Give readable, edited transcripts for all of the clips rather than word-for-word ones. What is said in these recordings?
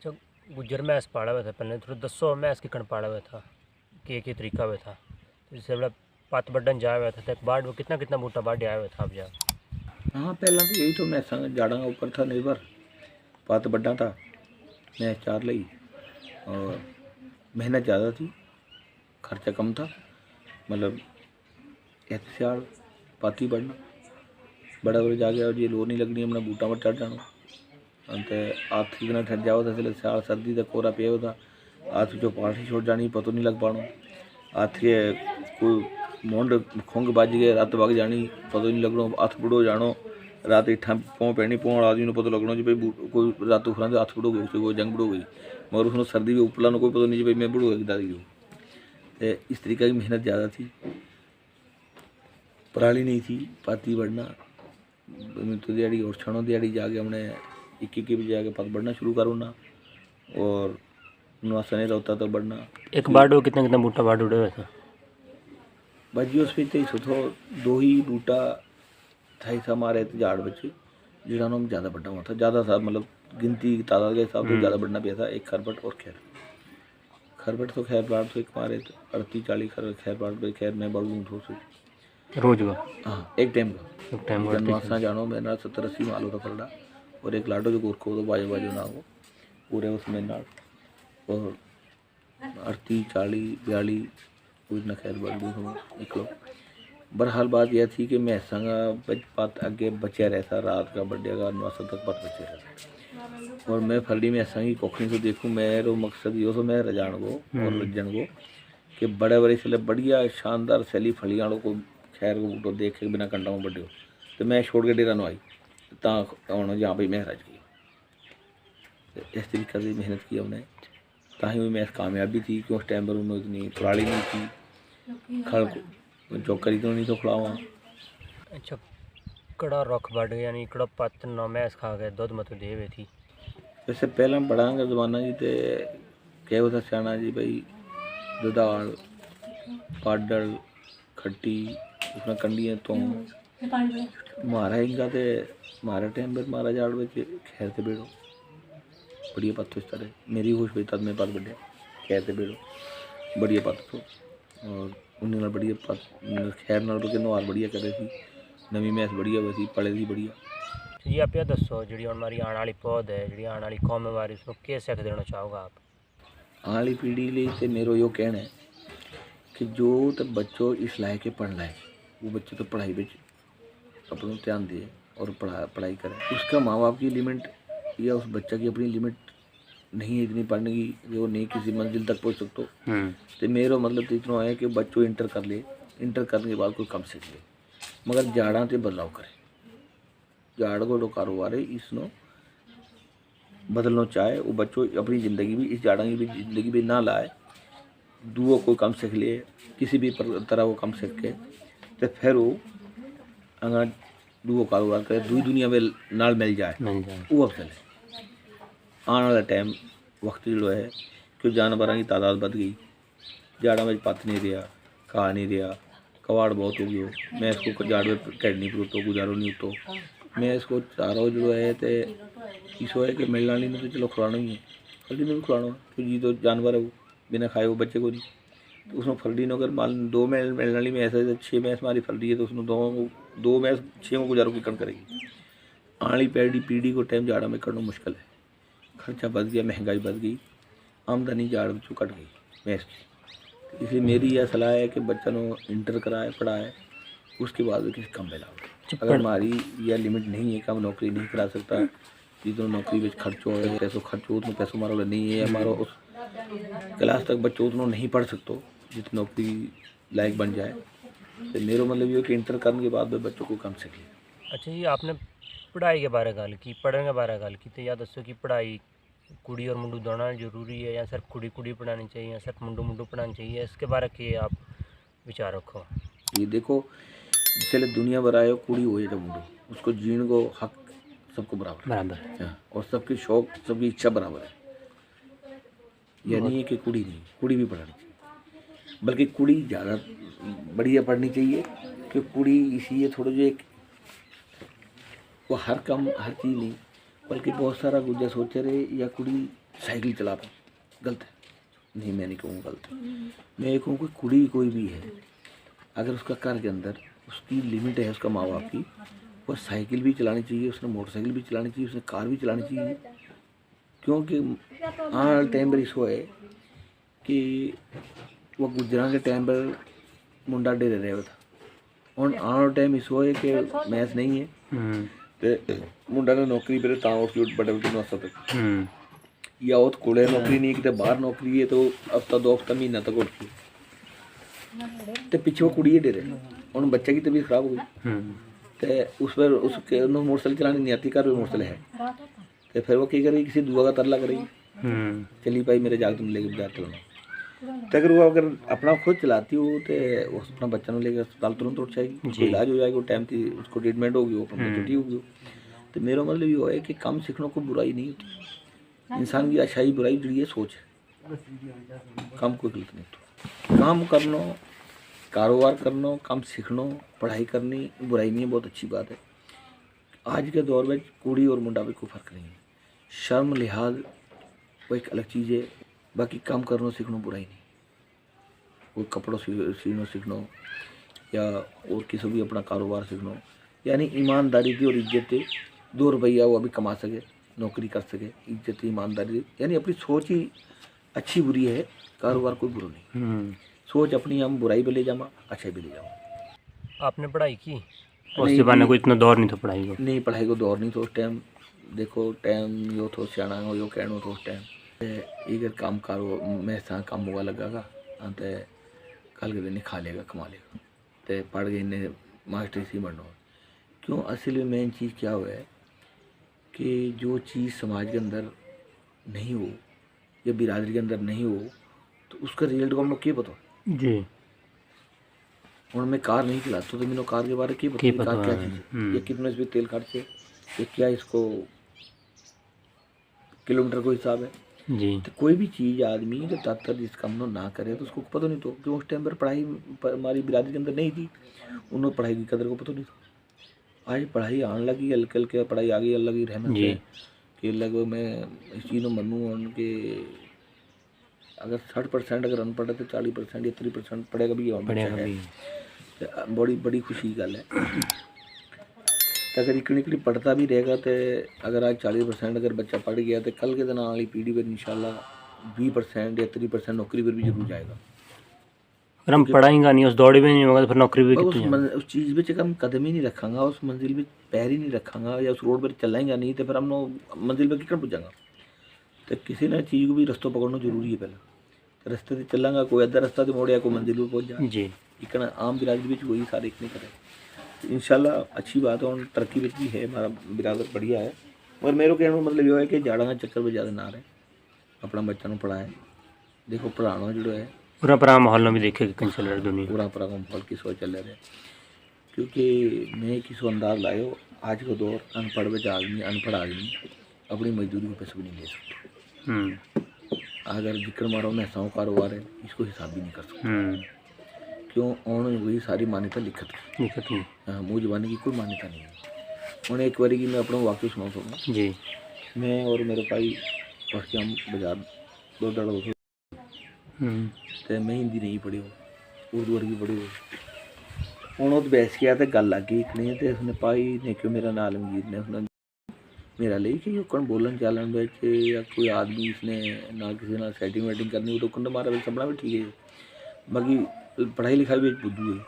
अच्छा, गुज्जर मैस पाला हुआ था पहले, थोड़ा दसो मैस की कण पाला हुआ था कि तरीका हुआ था। तो जैसे बड़ा पत बढ़न जाया हुआ था, तो एक बाढ़ वो कितना कितना बूटा बाढ़ आया हुआ था अब जा। हाँ पहला तो यही तो मैसा जाड़ा के ऊपर था निर्भर। पत बड़ा था, मैस चार ली और मेहनत ज़्यादा थी, खर्चा कम था। मतलब एहतियात पाती बढ़ना बड़ा बड़े जाके और ये लो नहीं लगनी अपना बूटा पर चढ़ जाना। अंत हाथ ठीक ना ठंड जाओ तो इसलिए सियाल सर्दी का कोरा पे होता हाथ जो पाठी छोड़ जानी पता नहीं लग पाना। हाथ के कोई मोंड खोंग बज गए रात भाग जानी पता नहीं लगना। हाथ बुढ़ो जानो रात इठा पौ पैनी पौ आदमी को पता लगना जी भाई कोई रात उखरा हाथ बुढ़ो गई कोई जंग बुढ़ो गई मगर उसने सर्दी में उपला कोई पता नहीं जी भाई मैं बुढ़ो गई दादी को। इस तरीके की मेहनत ज़्यादा थी, पराली नहीं थी, पाती बढ़ना तो दिहाड़ी और छणों दिहाड़ी जाके हमने 21 बजे जाके पत बढ़ना शुरू करो ना और नवासा नहीं रहता तो बढ़ना। एक बाढ़ वो कितना कितना बूटा बाढ़ उड़े हुआ था। बजी उस पर तो दो ही बूटा था हिस्सा हमारे झाड़ बच्चे जिन्होंने हम ज़्यादा बढ़ा हुआ था, ज़्यादा था मतलब गिनती तादाद के हिसाब से ज़्यादा बढ़ना भी था। एक खरबट और खैर खरबट तो खैर बाढ़ तो एक मारे 38-40 खैर बाढ़ पे खैर मैं बढ़ूँ थोड़ा सा रोज का हाँ एक टाइम का नवासा जानो मेरा 70-80 माल होता पड़ा और एक लाडो जो गोरखो तो बाजू बाजू ना हो पूरे उसमें ना और 38-40-42 कोई ना खैर बढ़ दूँ निकलो। बहरहाल बात यह थी कि मैं संगा पत आगे बचा रहता रात का बर्थडे का नवासा तक पत बचे रहता और मैं फरडी में संगी कोखनी से देखूँ मेरा मकसद ये तो मैं रजान को और रजन को कि बड़े बड़े इसलिए बढ़िया शानदार सैली फलियाँ को खैर को बूटो देख के बिना कंटा में बढ़ो तो मैं छोड़ के डेरा नवाई तो जहाँ भाई मैं रज गई। इस तरीके से मेहनत की हमने ताही हुई मैं कामयाबी थी कि उस टाइम पर उन्होंने इतनी पुरानी नहीं थी खड़ जो करी तो नहीं तो खड़ावा। अच्छा, कड़ा रख बढ़ गया यानी कड़ा पत नौ मैस खा गए दूध मत दे हुए थी। वैसे पहला बड़ा का जमाना जी तो क्या होता सियाना जी भाई दुधाल पाडल खट्टी उसमें कंडियाँ तो मारा इनका तो मारा टाइम पर मारा झाड़ बच खैर से बेड़ो बढ़िया पत्थर इस तरह मेरी खुश हुई तब मैं पत बढ़िया खैर से बेड़ो बढ़िया पत्थर तो और उन्हें बढ़िया पत खैर नाल के नवार बढ़िया करे थी नवी मैस बढ़िया वैसी पड़े थी बढ़िया। जी आप ये दसो जी हमारी आने वाली पौध है जी आने वाली कौम है बारी उसको क्या सीख देना चाहोगे आप। आने वाली पीढ़ी लिए तो मेरा यो कहना है कि जो तो बच्चों इस लायक पढ़ लाए वो बच्चे तो पढ़ाई में अपना ध्यान दे और पढ़ाई करें। उसका माँ बाप की लिमिट या उस बच्चा की अपनी लिमिट नहीं है इतनी पढ़ने की जो नहीं किसी मंजिल तक पहुँच सकते। तो मेरा मतलब तो इतना है कि बच्चों इंटर कर ले, इंटर करने के बाद कोई कम सीख ले मगर जाड़ा से बदलाव करे। झाड़ को जो कारोबार है इसनो बदलना चाहे वो बच्चों अपनी ज़िंदगी भी इस झाड़ा की भी ज़िंदगी भी ना लाए दुओ को कम सीख लिए किसी भी तरह को कम सीख के तो फिर वो अगर दुओ कारोबार करे दूई दुनिया में नाल मिल जाए वो अफसल है। आने वाला टाइम वक्त जो है कि जानवरों की तादाद बढ़ गई झाड़ा में पत नहीं रहा घा नहीं रहा कवाड़ बहुत हो गया मैं इसको झाड़ में ढेड़ नहीं परोतो गुजारो नहीं उतो मैं इसको चारों जो है तो इसो है कि मिलने वाली ने तो चलो खुलाना ही है फल्डी ने भी खुलाना तो जी तो जानवर है वो बिना खाए वो बच्चे को नहीं तो उसमें फल्डी ने अगर मान 2 मिलने वाली में ऐसा 6 मैस हमारी फल्डी है तो उसमें 2 मैस 6 में गुजारो की कण करेगी। आने वाली पीढ़ी को टाइम झाड़ा में करना मुश्किल है, खर्चा बढ़ गया महंगाई बढ़ गई आमदनी झाड़ बच्चों कट गई मैस की। इसलिए मेरी यह सलाह है कि बच्चा को इंटर कराए पढ़ाए उसके बाद भी किसी कम में लाओ। अगर हमारी यह लिमिट नहीं है कि हम नौकरी नहीं करा सकता जितना नौकरी में खर्चो है पैसों खर्चो उतना पैसों हमारा नहीं है हमारा उस क्लास तक बच्चों उतना नहीं पढ़ सकते जितनी नौकरी लायक बन जाए। तो मेरा मतलब ये कि इंटर करने के बाद में बच्चों को कम सीखे। अच्छा जी आपने पढ़ाई के बारे गल की पढ़ने के बारे गल की तो या दसो कि पढ़ाई कुड़ी और मुंडू दोनों जरूरी है या सिर्फ कुड़ी पढ़ानी चाहिए या सिर्फ मुंडू पढ़ानी चाहिए इसके बारे के आप विचार रखो। ये देखो जिससे दुनिया भर आए कुड़ी हो या मुंडू उसको जीने को हक सबको बराबर है और सबकी शौक सबकी इच्छा बराबर है। यह नहीं है कि कुड़ी नहीं कुड़ी भी पढ़नी चाहिए बल्कि कुड़ी ज़्यादा बढ़िया पढ़नी चाहिए कि कुड़ी इसी थोड़ा जो एक वो हर काम हर चीज़ नहीं बल्कि बहुत सारा गुज्जा सोचे रहे या कुड़ी साइकिल चला पाए, गलत है। नहीं, मैं नहीं कहूँगा गलत है। मैं ये कहूँगा कुड़ी कोई भी है, अगर उसका घर के अंदर उसकी लिमिट है, उसका माँ बाप की, वो साइकिल भी चलानी चाहिए, उसने मोटरसाइकिल भी चलानी चाहिए, उसने कार भी चलानी चाहिए। क्योंकि आने वाले टाइम पर इसो है कि वो गुजरात के टाइम पर मुंडा डेरे रहे था, ਹੁਣ ਆਉਣ ਵਾਲਾ टाइम इसो है कि मैच नहीं है ਤੇ ਮੁੰਡਾ ਨੇ ਨੌਕਰੀ ਪਰੇ ਤਾਂ ਉਸ ਨੂੰ ਬੜੇ ਬੜੇ ਨੌਸਾ ਤੱਕ ਜਾਂ ਉਹ ਕੋਲੇ ਨੌਕਰੀ ਨਹੀਂ ਕਿਤੇ ਬਾਹਰ ਨੌਕਰੀ ਹੈ तो ਹਫਤਾ 2 ਹਫਤਾ ਮਹੀਨਾ ਤੱਕ ਉੱਠ ਤੇ ਪਿੱਛੇ ਉਹ ਕੁੜੀ ਡੇਰੇ ਹੁਣ ਬੱਚੇ की तबीयत खराब हो गई तो उस पर उसके मोटरसाइकिल चलानी नहीं आती, घर में मोटरसाइकिल है तो फिर वो क्या करेगी, किसी दुआ का तरला करेगी, चली भाई मेरे जाग तुम लेके बाजार चलाना। तो अगर वो अगर अपना खुद चलाती हो तो उस अपना बच्चा लेकर अस्पताल तुरंत उठ जाएगी, इलाज हो जाएगा, टाइम की उसको ट्रीटमेंट होगी, वो अपना छुट्टी होगी। तो मेरा मतलब ये है कि कम सीखने को बुराई नहीं होती, इंसान की अच्छाई बुराई जुड़ी है सोच है, काम कोई गलत नहीं होता, काम करना, कारोबार करना, काम सीखना, पढ़ाई करनी बुराई नहीं है, बहुत अच्छी बात है। आज के दौर में कुड़ी और मुंडा में कोई फ़र्क नहीं है, शर्म लिहाज वो एक अलग चीज़ है, बाकी काम करना सीखना बुराई नहीं, कोई कपड़ों सीना सीखना या और किसी भी अपना कारोबार सीखना, यानी ईमानदारी की और इज्जत थी, 2 रुपया वो अभी कमा सके, नौकरी कर सके, इज्जत ईमानदारी, यानी अपनी सोच ही अच्छी बुरी है, कारोबार कोई बुरा नहीं, सोच अपनी हम बुराई भी ले जामा, अच्छाई भी ले जामा। आपने पढ़ाई की? उस जमाने को इतना दौर नहीं था पढ़ाई को? नहीं, पढ़ाई को दौर नहीं था उस टाइम। देखो टाइम यो थो सियाणा हो यो कहनो तो उस टाइम इधर काम कारो मैं सा काम हुआ लगागा तो कल के दिन खा लेगा कमा लेगा, तो पढ़ गए इन्हें मास्टर सी बनना। क्यों? असल में मेन चीज़ क्या हुआ है कि जो चीज़ समाज के अंदर नहीं हो या बिरादरी के अंदर नहीं हो तो उसका रिजल्ट को हम लोग क्या पता जी। और मैं कार नहीं चलाता तो मैंने कार के बारे में पता कार क्या चीज़ है, ये कितने इसमें तेल खर्चे, ये क्या इसको किलोमीटर को हिसाब है जी। तो कोई भी चीज़ आदमी जब तक तक जिस काम ना करे तो उसको पता नहीं, तो क्यों उस टाइम पर पढ़ाई हमारी बिरादरी के अंदर नहीं थी, उन्होंने पढ़ाई की कदर को पता नहीं था। आज पढ़ाई आने लगी, हल्के हल्के पढ़ाई आ गई, अल्लाह की रहमत है कि लगभग मैं इस चीज़ में मनूँ उनके अगर 60% अगर अनपढ़ है तो 40% या 30% पढ़ेगा भी है, बड़ी बड़ी खुशी की गल है। तो अगर इकड़ी पढ़ता भी रहेगा तो अगर आज 40% अगर बच्चा पढ़ गया तो कल के दिन आने वाली पीढ़ी पर इंशाल्लाह 20% या 30% नौकरी पर भी जरूर जाएगा। अगर हम पढ़ाएंगे नहीं, उस दौड़ भी नहीं होगा तो फिर नौकरी भी उस चीज़ में हम कदम ही नहीं रखांगा, उस मंजिल में पैर ही नहीं रखांगा या उस रोड पर चलाएंगा नहीं तो फिर हम मंजिल पर कितना पहुँचाएंगा। तो किसी ना चीज़ को भी रस्तों पकड़ना जरूरी है, पहले तो रस्ते से चलांगा, कोई अद्धा रास्ता तो मोड़िया कोई मंजिल पर पहुँच जाए जी। इकना आम बिरादरी में वही सारे इतने करें इंशाल्लाह अच्छी बात है और तरक्की भी है, हमारा बिरादर बढ़िया है। और मेरे कहने का मतलब ये है कि जाड़ा चक्कर में ज़्यादा ना रहे, अपना बच्चा को पढ़ाए। देखो पढ़ाना जो है पूरा पूरा माहौल में भी देखे कि चल रहा है दुनिया, पूरा पूरा माहौल किस वजह चल रहा है, क्योंकि मैं किस अंदाज लाए आज का दौर अनपढ़ अनपढ़ आदमी अपनी मजदूरी को पैसे भी नहीं ले सकते। अगर जिक्र मारो मैं ऐसा कारोबार है इसको हिसाब भी नहीं कर सकता, क्यों? उन्होंने वही सारी मान्यता लिखत नहीं, हाँ मुँह जबानी की कोई मान्यता नहीं है। उन्हें एक बारी की मैं अपना वाक्य सुना सकूँगा जी। मैं और मेरे भाई पढ़ के हम बाजार 2 दड़ हो तो मैं हिंदी नहीं पढ़ी हो, उर्दू वर्गी पढ़ी हो। उन्होंने तो बैस किया तो गल लग गई इतनी तो उसने भाई ने क्यों मेरा नाम आलमगीर ने उसने मेरा ले कि कौन बोलन चालन बच्चे या कोई आदमी इसने ना किसी ना सेटिंग वेटिंग करनी तो कौन मारा सबना भी ठीक है, बाकी पढ़ाई लिखाई भी बुद्धू है।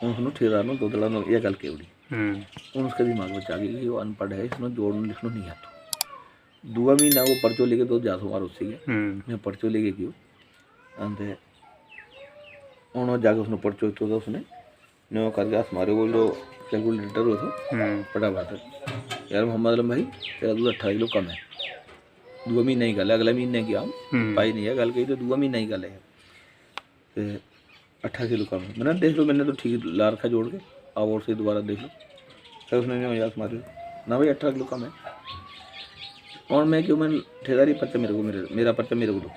उन्होंने ठेरा नो 2 दड़ा यह गल केवड़ी उन उसके दिमाग में आ गई कि वो अनपढ़ है, इसमें जोड़ना लिखना नहीं आता। 2 महीना वो पर्चो लेके 2 जासो मार उससे मैं पर्चो लेके क्यों आते उन्होंने जाके उसने पर्चो तो था उसने न करके हमारे वो जो कैलकुलेटर हो तो फटाफट यार मोहम्मद आलम भाई तेरा दूध 18 किलो कम है, 2 महीने ही गल है, अगले महीने की हम पाई नहीं है गल कही तो 2 महीने ही गल है 18 किलो कम है। मैंने देख लो, मैंने तो ठीक ला रखा जोड़ के, आप और से दोबारा देख लो। फिर उसने मजाक मारे ना भाई 18 किलो कम है, और मैं क्यों मैंने ठेकेदारी पर्चा मेरे को मेरा पर्चा मेरे को दो,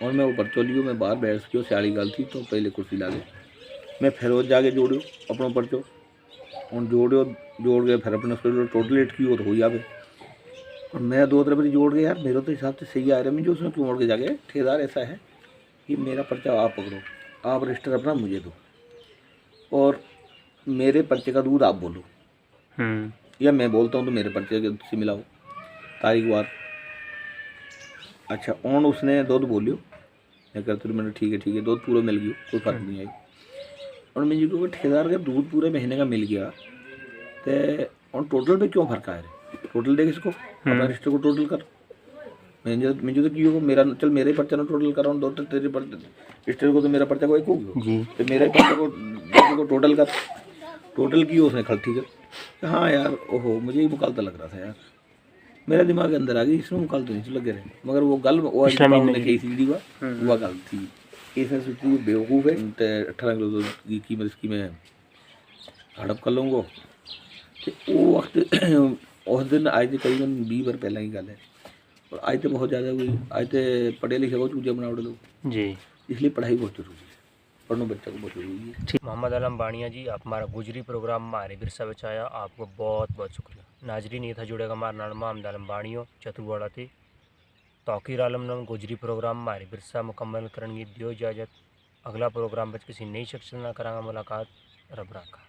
और मैं वो पर्चो लियो मैं बाहर बैठ सकियो सियाली गल थी तो पहले कुर्सी ला गए मैं फिर वो जाके जोड़ियो अपना पर्चो और जोड़ के फिर अपने टोटल एट की हो तो हो जाए और मैं दो तरफ जोड़ के यार मेरे तो हिसाब से सही आ रहा है, मैं जो उसमें क्यों मोड़ के जाके ठेकेदार ऐसा है कि मेरा पर्चा आप पकड़ो, आप रजिस्टर अपना मुझे दो और मेरे पर्चे का दूध आप बोलो, या मैं बोलता हूँ तो मेरे पर्चे से मिलाओ तारीख वार। अच्छा ऑन उसने दूध बोलियो, मैं करते मैंने ठीक है दूध पूरा मिल गया, कोई फर्क नहीं आई। और मैं जो क्योंकि ठेकेदार का दूध पूरे महीने का मिल गया तो और टोटल पे क्यों फर्क आया रे, टोटल देख इसको अपना रजिस्टर को टोटल कर। मैं जो तो क्यों मेरा चल मेरे पर्चा ना टोटल कर रहा हूँ, दो तेरे पर्चे रजिस्टर को तो मेरा पर्चा को एक हो गया तो मेरे पर्चा को टोटल कर, टोटल की उसने खल ठीक है। हाँ यार ओहो मुझे ही मुकालता लग रहा था यार, मेरे दिमाग के अंदर आ गई इसमें मुकाल तो नहीं लगे रहे, मगर वो गल वो कही सी वो गल थी इसने सोची वो बेवकूफ़ है 18 किलो की कीमत इसकी मैं हड़प कर लूँगा। तो वो वक्त उस दिन आज तो करीबन 20 बार पहले की गल है, और आज तो बहुत ज़्यादा हुई, आज तो पढ़े लिखे बहुत चूजे बना उड़े लोग जी, इसलिए पढ़ाई बहुत जरूरी है, पढ़ना बच्चा को बहुत जरूरी है। मोहम्मद आलम बानिया जी, आप हमारा गुजरी प्रोग्राम हमारे विरसा बचाया, आपको बहुत बहुत शुक्रिया। नाजरीन ये था जुड़ेगा हमारा नाम मोहम्मद आलम बानियो चतुरवाड़ा थे। तौकीर आलम नाम गुजरी प्रोग्राम हमारे विरसा मुकम्मल करेंगे, दियो इजाज़त। अगला प्रोग्राम बच किसी नई शख्स ना करांगा मुलाकात, रब राखा।